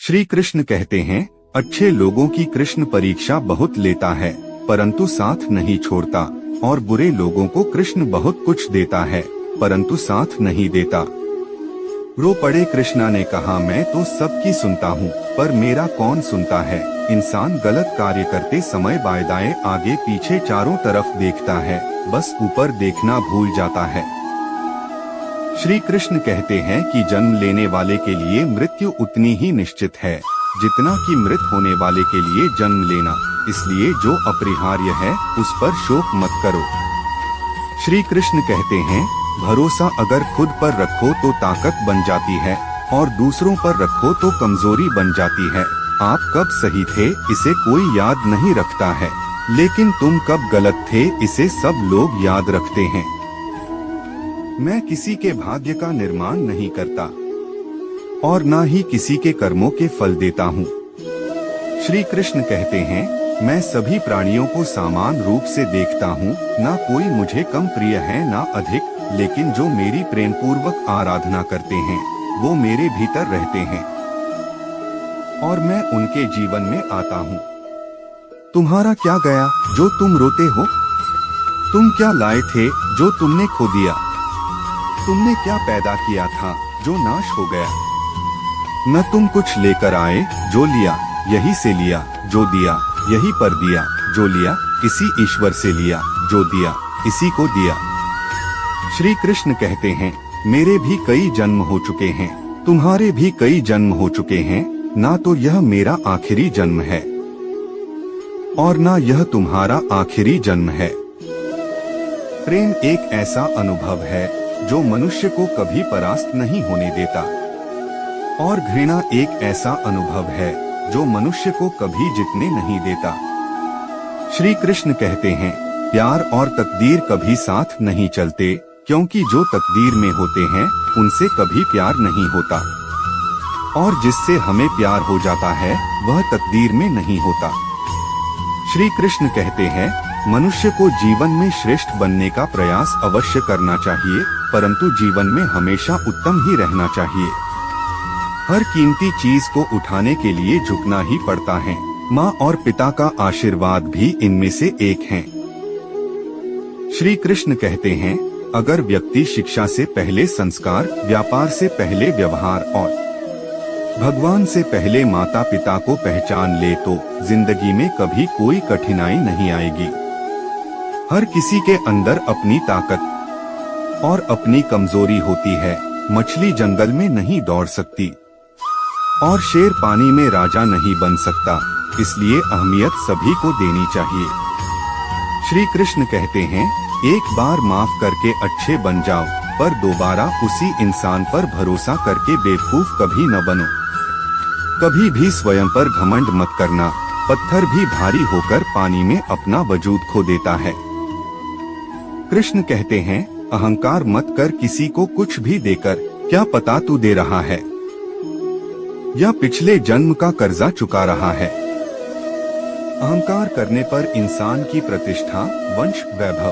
श्री कृष्ण कहते हैं, अच्छे लोगों की कृष्ण परीक्षा बहुत लेता है परंतु साथ नहीं छोड़ता, और बुरे लोगों को कृष्ण बहुत कुछ देता है परंतु साथ नहीं देता। रो पड़े कृष्णा ने कहा, मैं तो सबकी सुनता हूँ पर मेरा कौन सुनता है। इंसान गलत कार्य करते समय बाएं दाएं आगे पीछे चारों तरफ देखता है, बस ऊपर देखना भूल जाता है। श्री कृष्ण कहते हैं कि जन्म लेने वाले के लिए मृत्यु उतनी ही निश्चित है जितना कि मृत होने वाले के लिए जन्म लेना, इसलिए जो अपरिहार्य है उस पर शोक मत करो। श्री कृष्ण कहते हैं, भरोसा अगर खुद पर रखो तो ताकत बन जाती है और दूसरों पर रखो तो कमजोरी बन जाती है। आप कब सही थे इसे कोई याद नहीं रखता है, लेकिन तुम कब गलत थे इसे सब लोग याद रखते हैं। मैं किसी के भाग्य का निर्माण नहीं करता और न ही किसी के कर्मों के फल देता हूँ। श्री कृष्ण कहते हैं, मैं सभी प्राणियों को समान रूप से देखता हूँ, ना कोई मुझे कम प्रिय है ना अधिक, लेकिन जो मेरी प्रेम पूर्वक आराधना करते हैं वो मेरे भीतर रहते हैं और मैं उनके जीवन में आता हूँ। तुम्हारा क्या गया जो तुम रोते हो? तुम क्या लाए थे जो तुमने खो दिया? तुमने क्या पैदा किया था जो नाश हो गया? न तुम कुछ लेकर आए जो लिया, यही से लिया जो दिया, यही पर दिया जो लिया, इसी ईश्वर से लिया जो दिया, इसी को दिया। श्री कृष्ण कहते हैं, मेरे भी कई जन्म हो चुके हैं, तुम्हारे भी कई जन्म हो चुके हैं, ना तो यह मेरा आखिरी जन्म है और ना यह तुम्हारा आखिरी जन्म है। प्रेम एक ऐसा अनुभव है जो मनुष्य को कभी परास्त नहीं होने देता और घृणा एक ऐसा अनुभव है जो मनुष्य को कभी जीतने नहीं देता। श्री कृष्ण कहते हैं, प्यार और तकदीर कभी साथ नहीं चलते, क्योंकि जो तकदीर में होते हैं उनसे कभी प्यार नहीं होता और जिससे हमें प्यार हो जाता है वह तकदीर में नहीं होता। श्री कृष्ण कहते हैं, मनुष्य को जीवन में श्रेष्ठ बनने का प्रयास अवश्य करना चाहिए, परंतु जीवन में हमेशा उत्तम ही रहना चाहिए। हर कीमती चीज को उठाने के लिए झुकना ही पड़ता है। माँ और पिता का आशीर्वाद भी इनमें से एक है। श्री कृष्ण कहते हैं, अगर व्यक्ति शिक्षा से पहले संस्कार, व्यापार से पहले व्यवहार और भगवान से पहले माता पिता को पहचान ले तो जिंदगी में कभी कोई कठिनाई नहीं आएगी। हर किसी के अंदर अपनी ताकत और अपनी कमजोरी होती है। मछली जंगल में नहीं दौड़ सकती और शेर पानी में राजा नहीं बन सकता, इसलिए अहमियत सभी को देनी चाहिए। श्री कृष्ण कहते हैं, एक बार माफ करके अच्छे बन जाओ, पर दोबारा उसी इंसान पर भरोसा करके बेवकूफ कभी न बनो। कभी भी स्वयं पर घमंड मत करना, पत्थर भी भारी होकर पानी में अपना वजूद खो देता है। कृष्ण कहते हैं, अहंकार मत कर किसी को कुछ भी देकर, क्या पता तू दे रहा है या पिछले जन्म का कर्जा चुका रहा है। अहंकार करने पर इंसान की प्रतिष्ठा, वंश, वैभव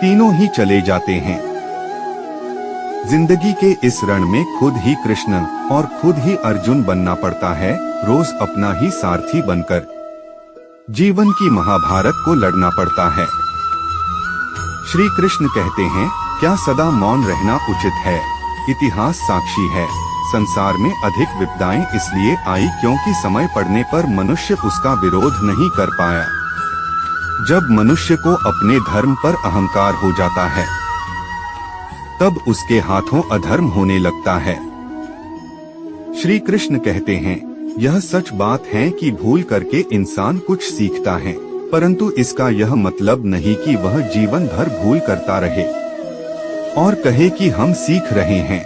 तीनों ही चले जाते हैं। जिंदगी के इस रण में खुद ही कृष्ण और खुद ही अर्जुन बनना पड़ता है, रोज अपना ही सारथी बनकर जीवन की महाभारत को लड़ना पड़ता है। श्री कृष्ण कहते हैं, क्या सदा मौन रहना उचित है? इतिहास साक्षी है, संसार में अधिक विपदाएं इसलिए आई क्योंकि समय पड़ने पर मनुष्य उसका विरोध नहीं कर पाया। जब मनुष्य को अपने धर्म पर अहंकार हो जाता है तब उसके हाथों अधर्म होने लगता है। श्री कृष्ण कहते हैं, यह सच बात है कि भूल करके इंसान कुछ सीखता है, परंतु इसका यह मतलब नहीं कि वह जीवन भर भूल करता रहे और कहे कि हम सीख रहे हैं।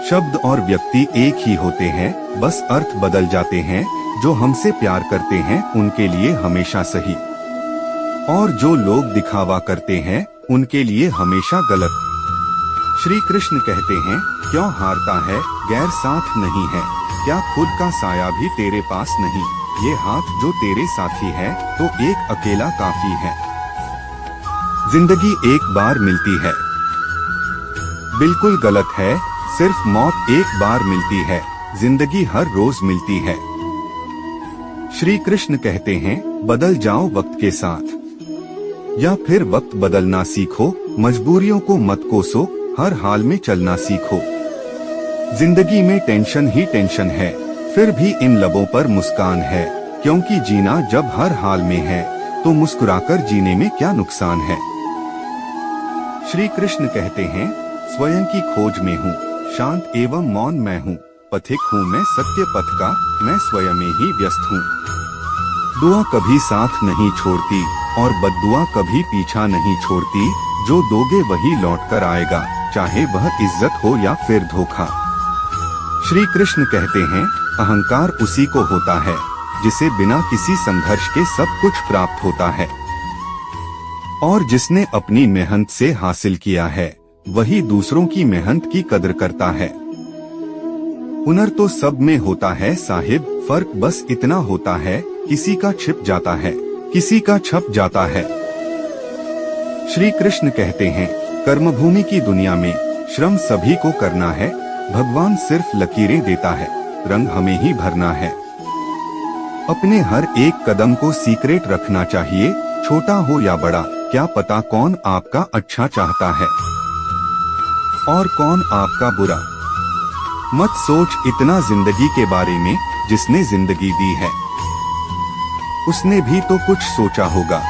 शब्द और व्यक्ति एक ही होते हैं, बस अर्थ बदल जाते हैं। जो हमसे प्यार करते हैं उनके लिए हमेशा सही और जो लोग दिखावा करते हैं उनके लिए हमेशा गलत। श्री कृष्ण कहते हैं, क्यों हारता है? गैर साथ नहीं है, क्या खुद का साया भी तेरे पास नहीं? ये हाथ जो तेरे साथी है तो एक अकेला काफी है। जिंदगी एक बार मिलती है, बिल्कुल गलत है, सिर्फ मौत एक बार मिलती है, जिंदगी हर रोज मिलती है। श्री कृष्ण कहते हैं, बदल जाओ वक्त के साथ, या फिर वक्त बदलना सीखो। मजबूरियों को मत कोसो, हर हाल में चलना सीखो। जिंदगी में टेंशन ही टेंशन है, फिर भी इन लबों पर मुस्कान है। क्योंकि जीना जब हर हाल में है, तो मुस्कुराकर जीने में क्या नुकसान है। श्री कृष्ण कहते हैं, स्वयं की खोज में हूँ, शांत एवं मौन मैं हूँ। पथिक हूँ मैं सत्य पथ का, मैं स्वयं में ही व्यस्त हूँ। दुआ कभी साथ नहीं छोड़ती और बद्दुआ कभी पीछा नहीं छोड़ती। जो दोगे वही लौट कर आएगा, चाहे वह इज्जत हो या फिर धोखा। श्री कृष्ण कहते हैं, अहंकार उसी को होता है जिसे बिना किसी संघर्ष के सब कुछ प्राप्त होता है, और जिसने अपनी मेहनत से हासिल किया है वही दूसरों की मेहनत की कदर करता है। हुनर तो सब में होता है साहिब, फर्क बस इतना होता है, किसी का छिप जाता है, किसी का छप जाता है। श्री कृष्ण कहते हैं, कर्मभूमि की दुनिया में श्रम सभी को करना है। भगवान सिर्फ लकीरें देता है, रंग हमें ही भरना है। अपने हर एक कदम को सीक्रेट रखना चाहिए, छोटा हो या बड़ा, क्या पता कौन आपका अच्छा चाहता है और कौन आपका बुरा। मत सोच इतना जिंदगी के बारे में, जिसने जिंदगी दी है उसने भी तो कुछ सोचा होगा।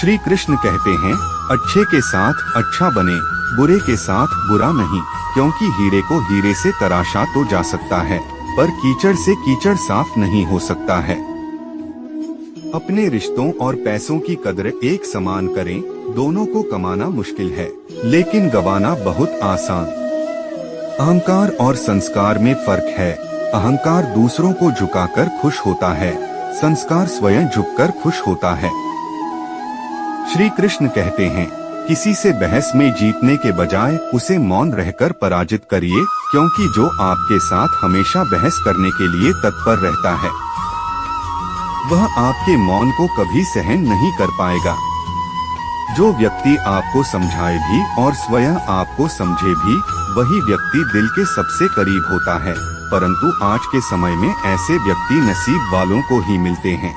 श्री कृष्ण कहते हैं, अच्छे के साथ अच्छा बने, बुरे के साथ बुरा नहीं। क्योंकि हीरे को हीरे से तराशा तो जा सकता है, पर कीचड़ से कीचड़ साफ नहीं हो सकता है। अपने रिश्तों और पैसों की कदर एक समान करें। दोनों को कमाना मुश्किल है, लेकिन गंवाना बहुत आसान। अहंकार और संस्कार में फर्क है। अहंकार दूसरों को झुकाकर खुश होता है, संस्कार स्वयं झुककर खुश होता है। श्री कृष्ण कहते हैं, किसी से बहस में जीतने के बजाय उसे मौन रहकर पराजित करिए। क्योंकि जो आपके साथ हमेशा बहस करने के लिए तत्पर रहता है, वह आपके मौन को कभी सहन नहीं कर पाएगा। जो व्यक्ति आपको समझाए भी और स्वयं आपको समझे भी, वही व्यक्ति दिल के सबसे करीब होता है। परंतु आज के समय में ऐसे व्यक्ति नसीब वालों को ही मिलते हैं।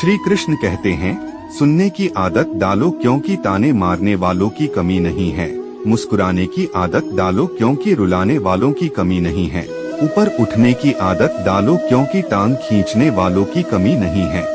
श्री कृष्ण कहते हैं, सुनने की आदत डालो क्योंकि ताने मारने वालों की कमी नहीं है। मुस्कुराने की आदत डालो क्योंकि रुलाने वालों की कमी नहीं है। ऊपर उठने की आदत डालो क्योंकि टांग खींचने वालों की कमी नहीं है।